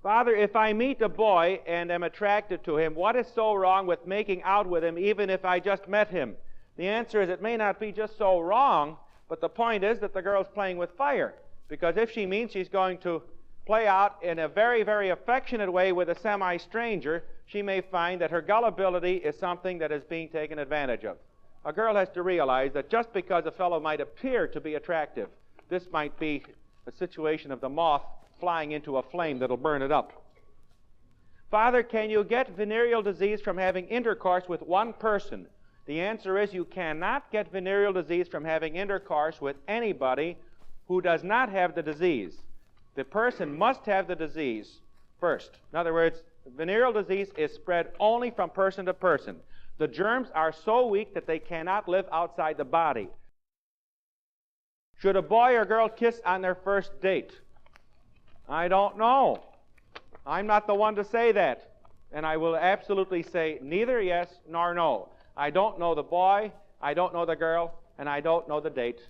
Father, if I meet a boy and am attracted to him, what is so wrong with making out with him even if I just met him? The answer is it may not be just so wrong, but the point is that the girl's playing with fire. Because if she means she's going to play out in a very, very affectionate way with a semi-stranger, she may find that her gullibility is something that is being taken advantage of. A girl has to realize that just because a fellow might appear to be attractive, this might be a situation of the moth flying into a flame that'll burn it up. Father, can you get venereal disease from having intercourse with one person? The answer is you cannot get venereal disease from having intercourse with anybody who does not have the disease. The person must have the disease first. In other words, venereal disease is spread only from person to person. The germs are so weak that they cannot live outside the body. Should a boy or girl kiss on their first date? I don't know. I'm not the one to say that. And I will absolutely say neither yes nor no. I don't know the boy, I don't know the girl, and I don't know the date.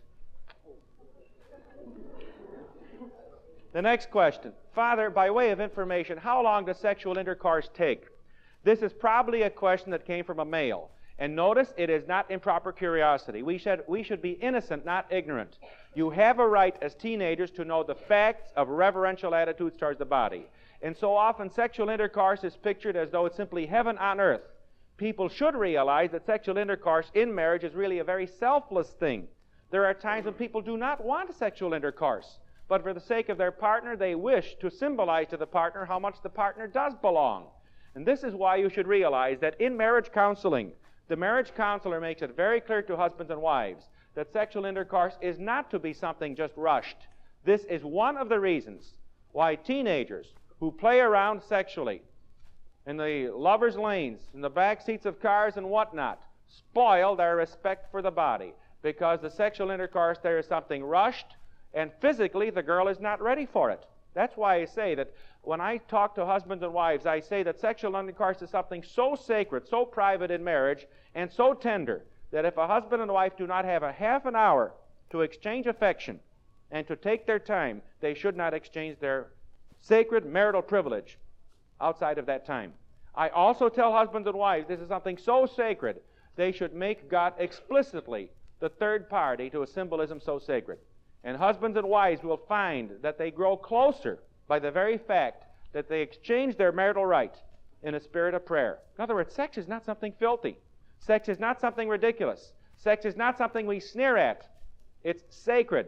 The next question. Father, by way of information, how long does sexual intercourse take? This is probably a question that came from a male. And notice, it is not improper curiosity. We should be innocent, not ignorant. You have a right as teenagers to know the facts of reverential attitudes towards the body. And so often sexual intercourse is pictured as though it's simply heaven on earth. People should realize that sexual intercourse in marriage is really a very selfless thing. There are times when people do not want sexual intercourse, but for the sake of their partner, they wish to symbolize to the partner how much the partner does belong. And this is why you should realize that in marriage counseling, the marriage counselor makes it very clear to husbands and wives that sexual intercourse is not to be something just rushed. This is one of the reasons why teenagers who play around sexually in the lovers' lanes, in the back seats of cars and whatnot, spoil their respect for the body, because the sexual intercourse there is something rushed, and physically the girl is not ready for it. That's why I say that when I talk to husbands and wives, I say that sexual intercourse is something so sacred, so private in marriage, and so tender, that if a husband and wife do not have a half an hour to exchange affection and to take their time, they should not exchange their sacred marital privilege outside of that time. I also tell husbands and wives this is something so sacred, they should make God explicitly the third party to a symbolism so sacred. And husbands and wives will find that they grow closer by the very fact that they exchange their marital right in a spirit of prayer. In other words, sex is not something filthy. Sex is not something ridiculous. Sex is not something we sneer at. It's sacred.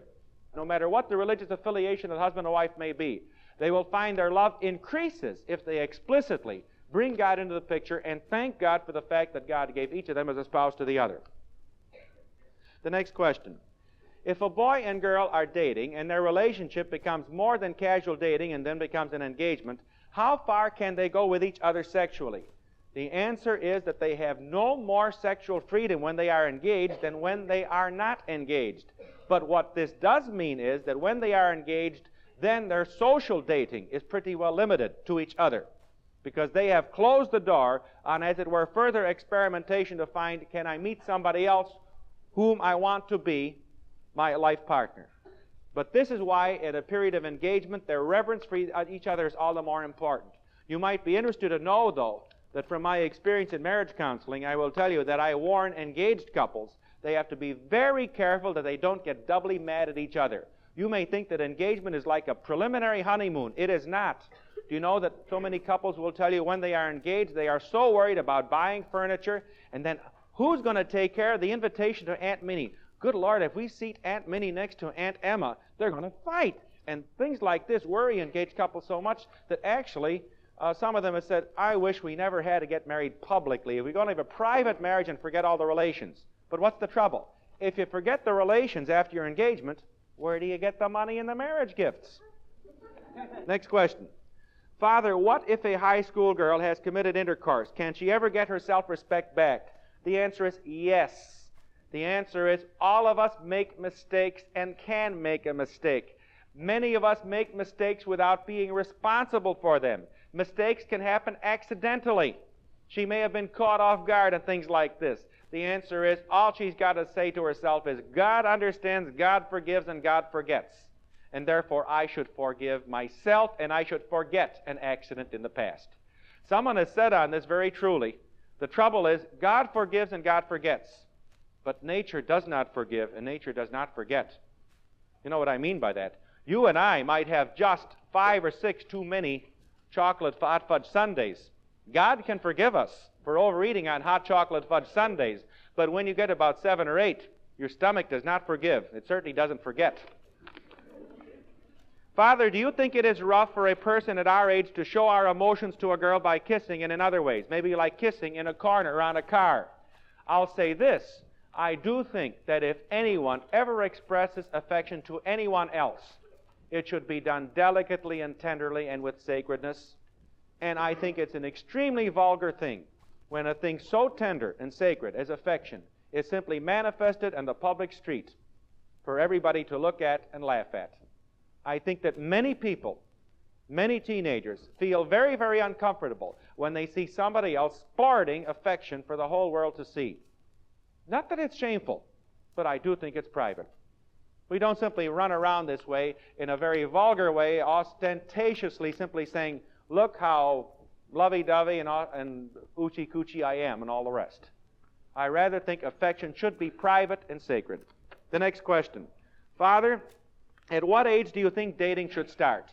No matter what the religious affiliation of the husband or wife may be, they will find their love increases if they explicitly bring God into the picture and thank God for the fact that God gave each of them as a spouse to the other. The next question. If a boy and girl are dating and their relationship becomes more than casual dating and then becomes an engagement, how far can they go with each other sexually? The answer is that they have no more sexual freedom when they are engaged than when they are not engaged. But what this does mean is that when they are engaged, then their social dating is pretty well limited to each other, because they have closed the door on, as it were, further experimentation to find, can I meet somebody else whom I want to be my life partner? But this is why at a period of engagement, their reverence for each other is all the more important. You might be interested to know, though, that from my experience in marriage counseling, I will tell you that I warn engaged couples they have to be very careful that they don't get doubly mad at each other. You may think that engagement is like a preliminary honeymoon. It is not. Do you know that so many couples will tell you when they are engaged, they are so worried about buying furniture, and then who's going to take care of the invitation to Aunt Minnie? Good Lord, if we seat Aunt Minnie next to Aunt Emma, they're going to fight. And things like this worry engaged couples so much that actually some of them have said, I wish we never had to get married publicly. If we're going to have a private marriage and forget all the relations. But what's the trouble? If you forget the relations after your engagement, where do you get the money and the marriage gifts? Next question. Father, what if a high school girl has committed intercourse? Can she ever get her self-respect back? The answer is yes. The answer is all of us make mistakes and can make a mistake. Many of us make mistakes without being responsible for them. Mistakes can happen accidentally. She may have been caught off guard and things like this. The answer is all she's got to say to herself is God understands, God forgives, and God forgets. and therefore I should forgive myself and I should forget an accident in the past. Someone has said on this very truly, the trouble is God forgives and God forgets, but nature does not forgive and nature does not forget. You know what I mean by that? You and I might have just 5 or 6 too many chocolate hot fudge sundaes. God can forgive us for overeating on hot chocolate fudge sundaes, but when you get about 7 or 8, your stomach does not forgive. It certainly doesn't forget. Father, do you think it is rough for a person at our age to show our emotions to a girl by kissing and in other ways? Maybe like kissing in a corner around a car. I'll say this. I do think that if anyone ever expresses affection to anyone else, it should be done delicately and tenderly and with sacredness. And I think it's an extremely vulgar thing when a thing so tender and sacred as affection is simply manifested on the public street for everybody to look at and laugh at. I think that many people, many teenagers, feel very, very uncomfortable when they see somebody else sporting affection for the whole world to see. Not that it's shameful, but I do think it's private. We don't simply run around this way in a very vulgar way, ostentatiously simply saying, look how lovey-dovey and oochie-coochie I am and all the rest. I rather think affection should be private and sacred. The next question. Father, at what age do you think dating should start?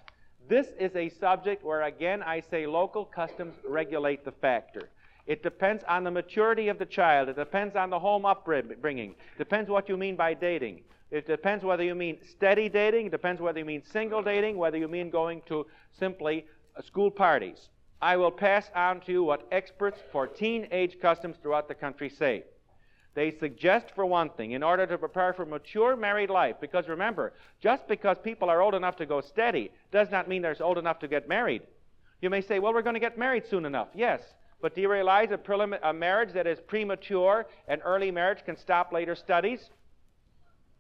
This is a subject where, again, I say local customs regulate the factor. It depends on the maturity of the child. It depends on the home upbringing. It depends what you mean by dating. It depends whether you mean steady dating. It depends whether you mean single dating, whether you mean going to simply school parties. I will pass on to you what experts for teenage customs throughout the country say. They suggest, for one thing, in order to prepare for mature married life, because remember, just because people are old enough to go steady does not mean they're old enough to get married. You may say, well, we're going to get married soon enough. Yes, but do you realize a marriage that is premature and early marriage can stop later studies?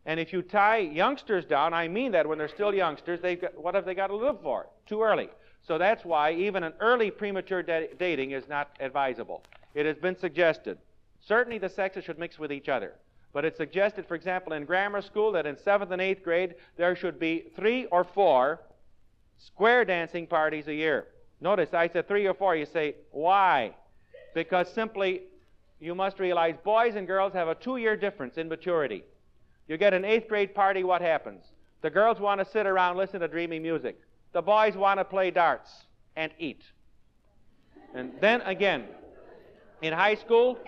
And if you tie youngsters down, I mean that when they're still youngsters, what have they got to live for? Too early. So that's why even an early premature dating is not advisable. It has been suggested. Certainly the sexes should mix with each other. But it's suggested, for example, in grammar school that in 7th and 8th grade there should be 3 or 4 square dancing parties a year. Notice I said 3 or 4. You say, why? Because simply you must realize boys and girls have a 2-year difference in maturity. You get an 8th grade party, what happens? The girls want to sit around, listen to dreamy music. The boys want to play darts and eat. And then again, in high school,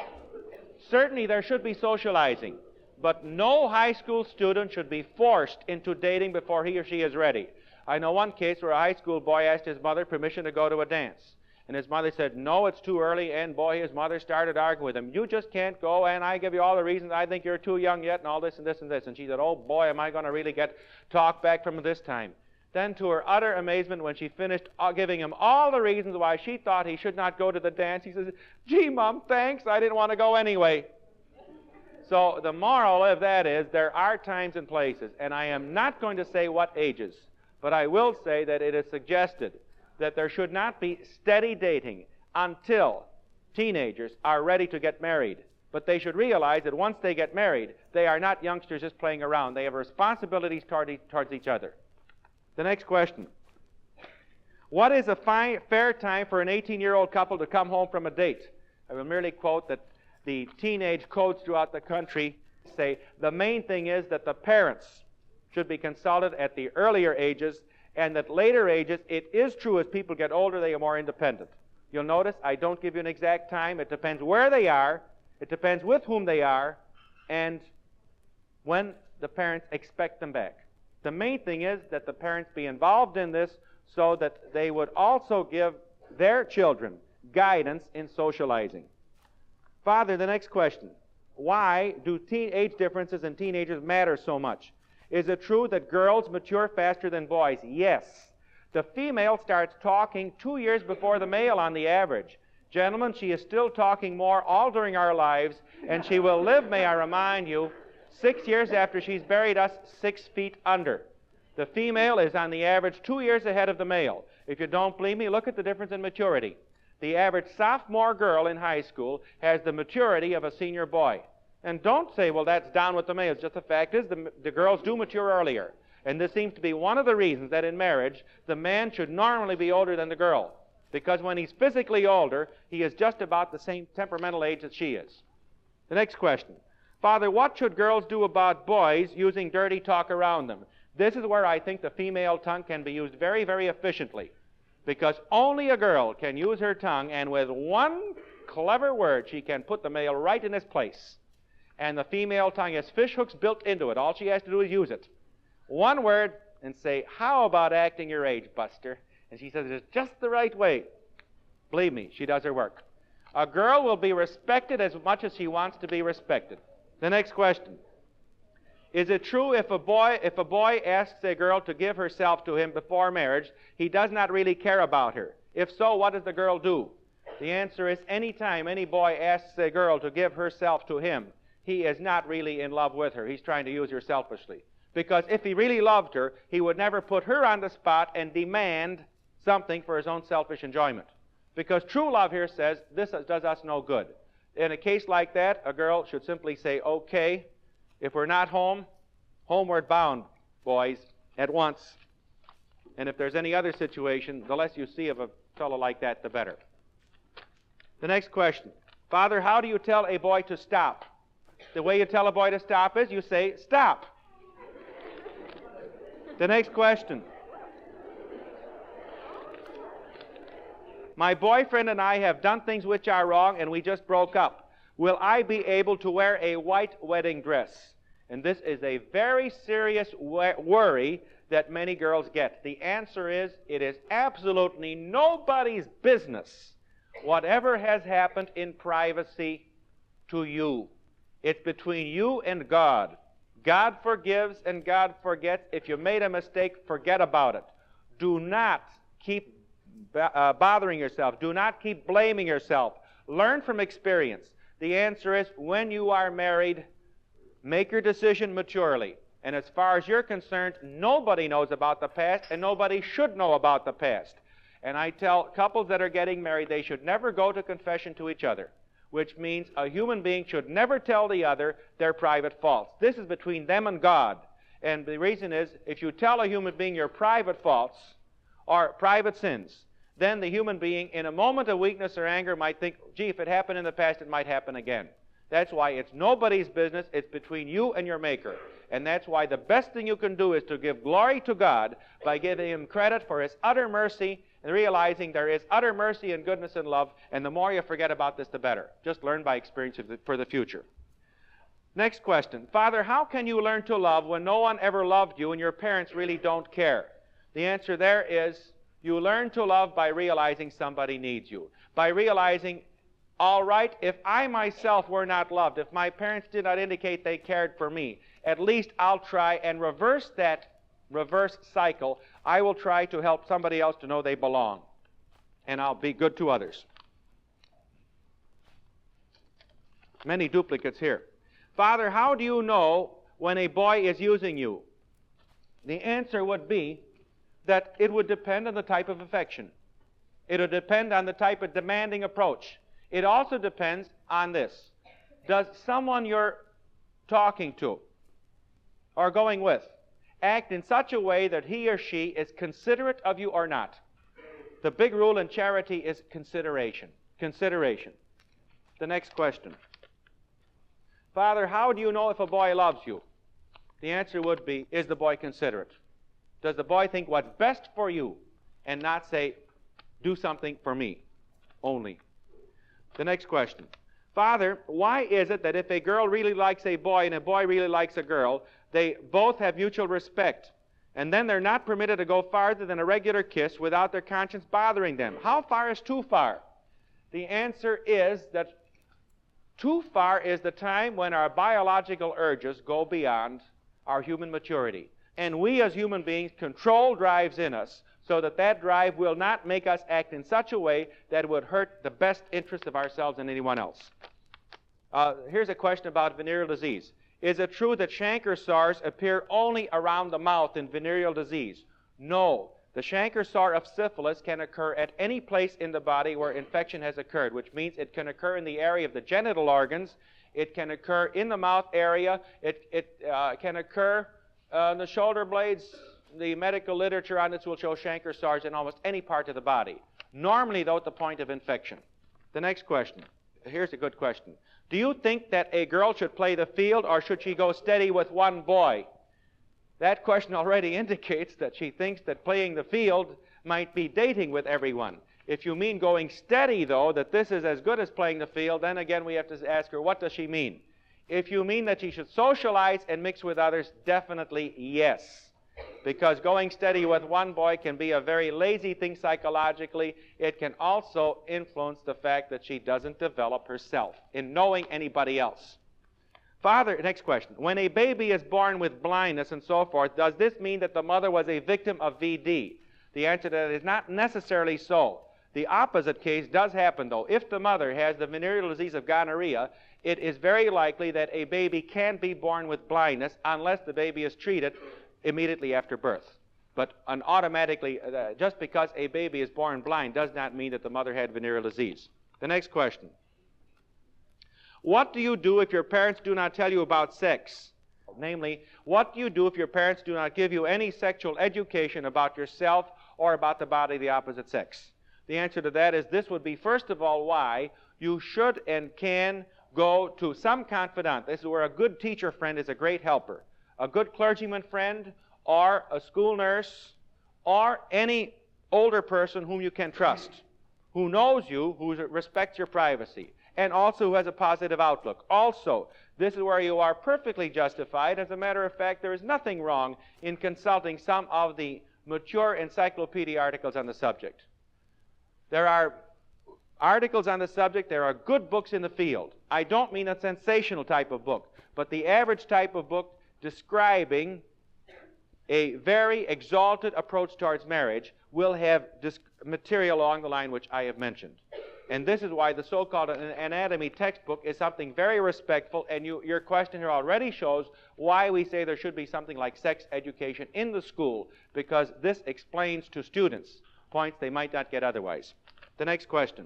certainly there should be socializing, but no high school student should be forced into dating before he or she is ready. I know one case where a high school boy asked his mother permission to go to a dance. And his mother said, no, it's too early, and boy, his mother started arguing with him. You just can't go, and I give you all the reasons. I think you're too young yet, and all this and this and this. And she said, oh boy, am I going to really get talked back from this time. Then to her utter amazement, when she finished giving him all the reasons why she thought he should not go to the dance, he says, gee, Mom, thanks, I didn't want to go anyway. So the moral of that is there are times and places, and I am not going to say what ages, but I will say that it is suggested that there should not be steady dating until teenagers are ready to get married. But they should realize that once they get married, they are not youngsters just playing around. They have responsibilities towards each other. The next question. What is a fair time for an 18-year-old couple to come home from a date? I will merely quote that the teenage codes throughout the country say the main thing is that the parents should be consulted at the earlier ages, and at later ages, it is true as people get older, they are more independent. You'll notice I don't give you an exact time. It depends where they are, it depends with whom they are, and when the parents expect them back. The main thing is that the parents be involved in this so that they would also give their children guidance in socializing. Father, the next question. Why do age differences in teenagers matter so much? Is it true that girls mature faster than boys? Yes. The female starts talking 2 years before the male on the average. Gentlemen, she is still talking more all during our lives, and she will live, may I remind you, 6 years after she's buried us 6 feet under. The female is on the average 2 years ahead of the male. If you don't believe me, look at the difference in maturity. The average sophomore girl in high school has the maturity of a senior boy. And don't say, well, that's down with the males. Just the fact is the girls do mature earlier. And this seems to be one of the reasons that in marriage, the man should normally be older than the girl. Because when he's physically older, he is just about the same temperamental age that she is. The next question. Father, what should girls do about boys using dirty talk around them? This is where I think the female tongue can be used very, very efficiently. Because only a girl can use her tongue, and with one clever word, she can put the male right in his place. And the female tongue has fish hooks built into it. All she has to do is use it. One word and say, how about acting your age, Buster? And she says it's just the right way. Believe me, she does her work. A girl will be respected as much as she wants to be respected. The next question. Is it true if a boy asks a girl to give herself to him before marriage, he does not really care about her? If so, what does the girl do? The answer is any time any boy asks a girl to give herself to him, he is not really in love with her. He's trying to use her selfishly. Because if he really loved her, he would never put her on the spot and demand something for his own selfish enjoyment. Because true love here says, this does us no good. In a case like that, a girl should simply say, okay, if we're not home, homeward bound, boys, at once. And if there's any other situation, the less you see of a fellow like that, the better. The next question. Father, how do you tell a boy to stop? The way you tell a boy to stop is you say, stop. The next question. My boyfriend and I have done things which are wrong, and we just broke up. Will I be able to wear a white wedding dress? And this is a very serious worry that many girls get. The answer is, it is absolutely nobody's business whatever has happened in privacy to you. It's between you and God. God forgives and God forgets. If you made a mistake, forget about it. Do not keep bothering yourself. Do not keep blaming yourself. Learn from experience. The answer is, when you are married, make your decision maturely. And as far as you're concerned, nobody knows about the past, and nobody should know about the past. And I tell couples that are getting married, they should never go to confession to each other, which means a human being should never tell the other their private faults. This is between them and God. And the reason is, if you tell a human being your private faults or private sins, then the human being, in a moment of weakness or anger, might think, gee, if it happened in the past, it might happen again. That's why it's nobody's business. It's between you and your Maker. And that's why the best thing you can do is to give glory to God by giving Him credit for His utter mercy and realizing there is utter mercy and goodness and love. And the more you forget about this, the better. Just learn by experience for the future. Next question. Father, how can you learn to love when no one ever loved you and your parents really don't care? The answer there is, you learn to love by realizing somebody needs you. By realizing, all right, if I myself were not loved, if my parents did not indicate they cared for me, at least I'll try and reverse that reverse cycle. I will try to help somebody else to know they belong. And I'll be good to others. Many duplicates here. Father, how do you know when a boy is using you? The answer would be that it would depend on the type of affection. It would depend on the type of demanding approach. It also depends on this. Does someone you're talking to or going with act in such a way that he or she is considerate of you or not? The big rule in charity is consideration. Consideration. The next question. Father, how do you know if a boy loves you? The answer would be, is the boy considerate? Does the boy think what's best for you and not say, do something for me only? The next question. Father, why is it that if a girl really likes a boy and a boy really likes a girl, they both have mutual respect, and then they're not permitted to go farther than a regular kiss without their conscience bothering them? How far is too far? The answer is that too far is the time when our biological urges go beyond our human maturity. And we as human beings, control drives in us so that that drive will not make us act in such a way that it would hurt the best interest of ourselves and anyone else. Here's a question about venereal disease. Is it true that chancre sores appear only around the mouth in venereal disease? No. The chancre sore of syphilis can occur at any place in the body where infection has occurred, which means it can occur in the area of the genital organs. It can occur in the mouth area. It can occur The shoulder blades, the medical literature on this will show chancre sores in almost any part of the body. Normally, though, at the point of infection. The next question. Here's a good question. Do you think that a girl should play the field, or should she go steady with one boy? That question already indicates that she thinks that playing the field might be dating with everyone. If you mean going steady, though, that this is as good as playing the field, then again we have to ask her, what does she mean? If you mean that she should socialize and mix with others, definitely yes. Because going steady with one boy can be a very lazy thing psychologically. It can also influence the fact that she doesn't develop herself in knowing anybody else. Father, next question. When a baby is born with blindness and so forth, does this mean that the mother was a victim of VD? The answer to that is not necessarily so. The opposite case does happen, though. If the mother has the venereal disease of gonorrhea, it is very likely that a baby can be born with blindness unless the baby is treated immediately after birth. But automatically, just because a baby is born blind does not mean that the mother had venereal disease. The next question. What do you do if your parents do not tell you about sex? Namely, what do you do if your parents do not give you any sexual education about yourself or about the body of the opposite sex? The answer to that is this would be, first of all, why you should and can go to some confidant. This is where a good teacher friend is a great helper. A good clergyman friend, or a school nurse, or any older person whom you can trust, who knows you, who respects your privacy, and also who has a positive outlook. Also, this is where you are perfectly justified. As a matter of fact, there is nothing wrong in consulting some of the mature encyclopedia articles on the subject. There are articles on the subject. There are good books in the field. I don't mean a sensational type of book, but the average type of book describing a very exalted approach towards marriage will have material along the line which I have mentioned. And this is why the so-called anatomy textbook is something very respectful, and your question here already shows why we say there should be something like sex education in the school, because this explains to students points they might not get otherwise. The next question.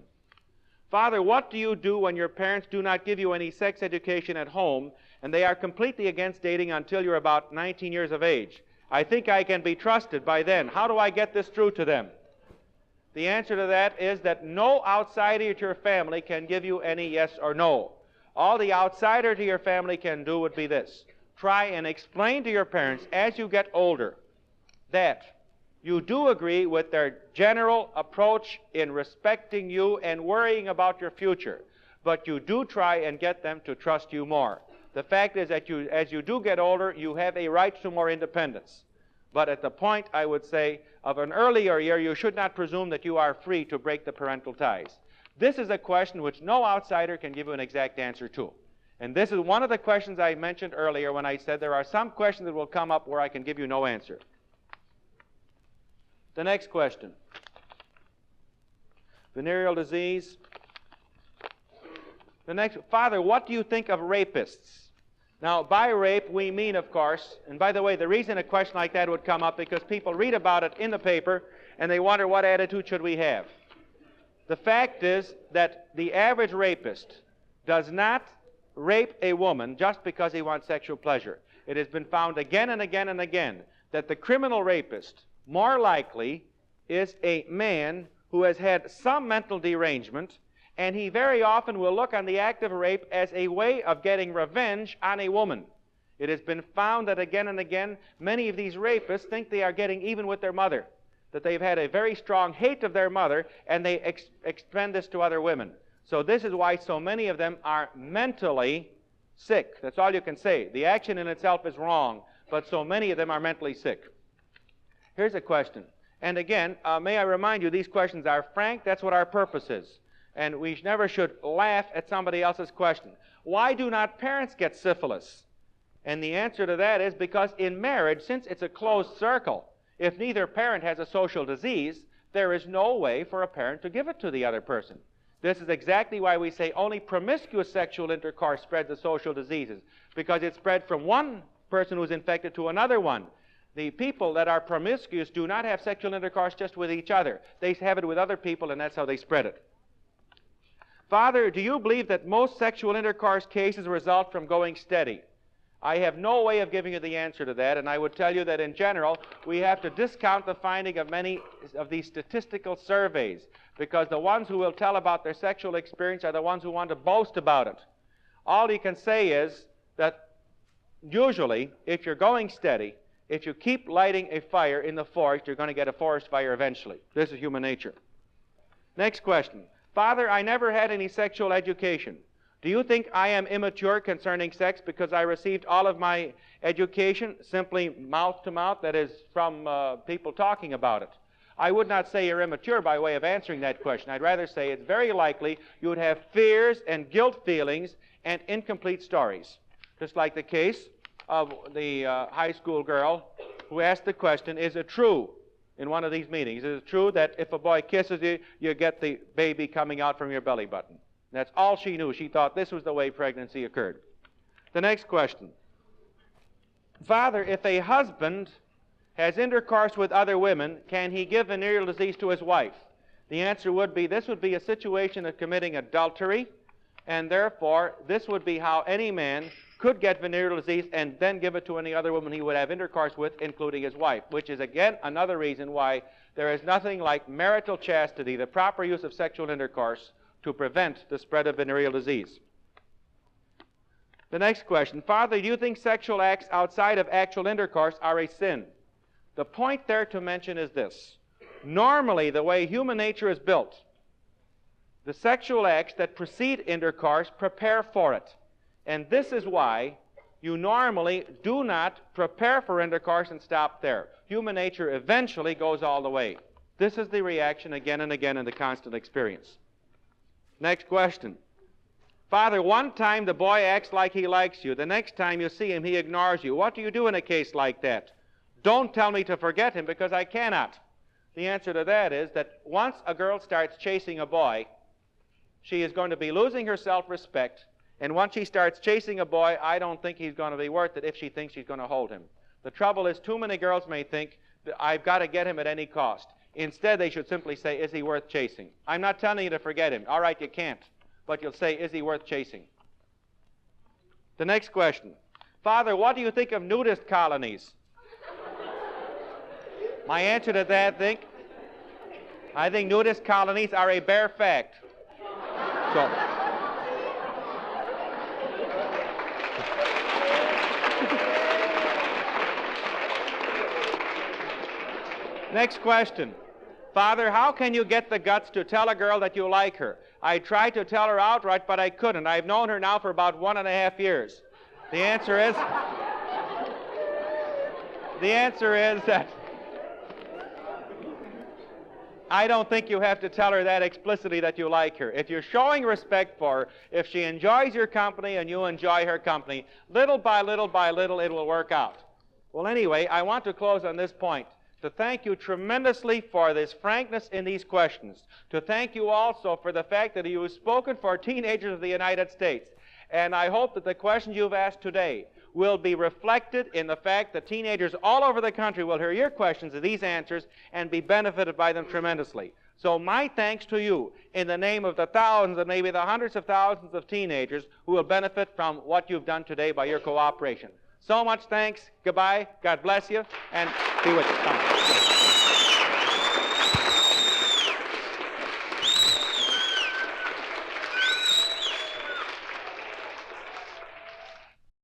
Father, what do you do when your parents do not give you any sex education at home, and they are completely against dating until you're about 19 years of age? I think I can be trusted by then. How do I get this through to them? The answer to that is that no outsider to your family can give you any yes or no. All the outsider to your family can do would be this. Try and explain to your parents as you get older that you do agree with their general approach in respecting you and worrying about your future, but you do try and get them to trust you more. The fact is that as you do get older, you have a right to more independence. But at the point, I would say, of an earlier year, you should not presume that you are free to break the parental ties. This is a question which no outsider can give you an exact answer to. And this is one of the questions I mentioned earlier when I said there are some questions that will come up where I can give you no answer. The next question. Venereal disease. The next, Father, what do you think of rapists? Now, by rape, we mean, of course, and by the way, the reason a question like that would come up because people read about it in the paper and they wonder what attitude should we have. The fact is that the average rapist does not rape a woman just because he wants sexual pleasure. It has been found again and again and again that the criminal rapist more likely is a man who has had some mental derangement, and he very often will look on the act of rape as a way of getting revenge on a woman. It has been found that again and again, many of these rapists think they are getting even with their mother, that they've had a very strong hate of their mother, and they expend this to other women. So this is why so many of them are mentally sick. That's all you can say. The action in itself is wrong, but so many of them are mentally sick. Here's a question. And again, may I remind you, these questions are frank. That's what our purpose is. And we never should laugh at somebody else's question. Why do not parents get syphilis? And the answer to that is because in marriage, since it's a closed circle, if neither parent has a social disease, there is no way for a parent to give it to the other person. This is exactly why we say only promiscuous sexual intercourse spreads the social diseases, because it's spread from one person who's infected to another one. The people that are promiscuous do not have sexual intercourse just with each other. They have it with other people, and that's how they spread it. Father, do you believe that most sexual intercourse cases result from going steady? I have no way of giving you the answer to that, and I would tell you that in general, we have to discount the finding of many of these statistical surveys, because the ones who will tell about their sexual experience are the ones who want to boast about it. All you can say is that usually, if you're going steady, if you keep lighting a fire in the forest, you're going to get a forest fire eventually. This is human nature. Next question. Father, I never had any sexual education. Do you think I am immature concerning sex because I received all of my education simply mouth to mouth, that is, from people talking about it? I would not say you're immature by way of answering that question. I'd rather say it's very likely you would have fears and guilt feelings and incomplete stories. Just like the case of the high school girl who asked the question, is it true in one of these meetings, is it true that if a boy kisses you, you get the baby coming out from your belly button? That's all she knew. She thought this was the way pregnancy occurred. The next question. Father, if a husband has intercourse with other women, can he give venereal disease to his wife? The answer would be, this would be a situation of committing adultery, and therefore this would be how any man could get venereal disease and then give it to any other woman he would have intercourse with, including his wife, which is again another reason why there is nothing like marital chastity, the proper use of sexual intercourse, to prevent the spread of venereal disease. The next question. Father, do you think sexual acts outside of actual intercourse are a sin? The point there to mention is this. Normally, the way human nature is built, the sexual acts that precede intercourse prepare for it. And this is why you normally do not prepare for intercourse and stop there. Human nature eventually goes all the way. This is the reaction again and again in the constant experience. Next question. Father, one time the boy acts like he likes you. The next time you see him, he ignores you. What do you do in a case like that? Don't tell me to forget him, because I cannot. The answer to that is that once a girl starts chasing a boy, she is going to be losing her self-respect. And once she starts chasing a boy, I don't think he's going to be worth it if she thinks she's going to hold him. The trouble is, too many girls may think that I've got to get him at any cost. Instead, they should simply say, is he worth chasing? I'm not telling you to forget him. All right, you can't. But you'll say, is he worth chasing? The next question. Father, what do you think of nudist colonies? My answer to that, I think nudist colonies are a bare fact. So, next question. Father, how can you get the guts to tell a girl that you like her? I tried to tell her outright, but I couldn't. I've known her now for about 1.5 years. The answer is that I don't think you have to tell her that explicitly that you like her. If you're showing respect for her, if she enjoys your company and you enjoy her company, little by little by little it will work out. Well, anyway, I want to close on this point. To thank you tremendously for this frankness in these questions. To thank you also for the fact that you have spoken for teenagers of the United States. And I hope that the questions you've asked today will be reflected in the fact that teenagers all over the country will hear your questions and these answers and be benefited by them tremendously. So my thanks to you in the name of the thousands and maybe the hundreds of thousands of teenagers who will benefit from what you've done today by your cooperation. So much thanks. Goodbye. God bless you. And be with you. Come on.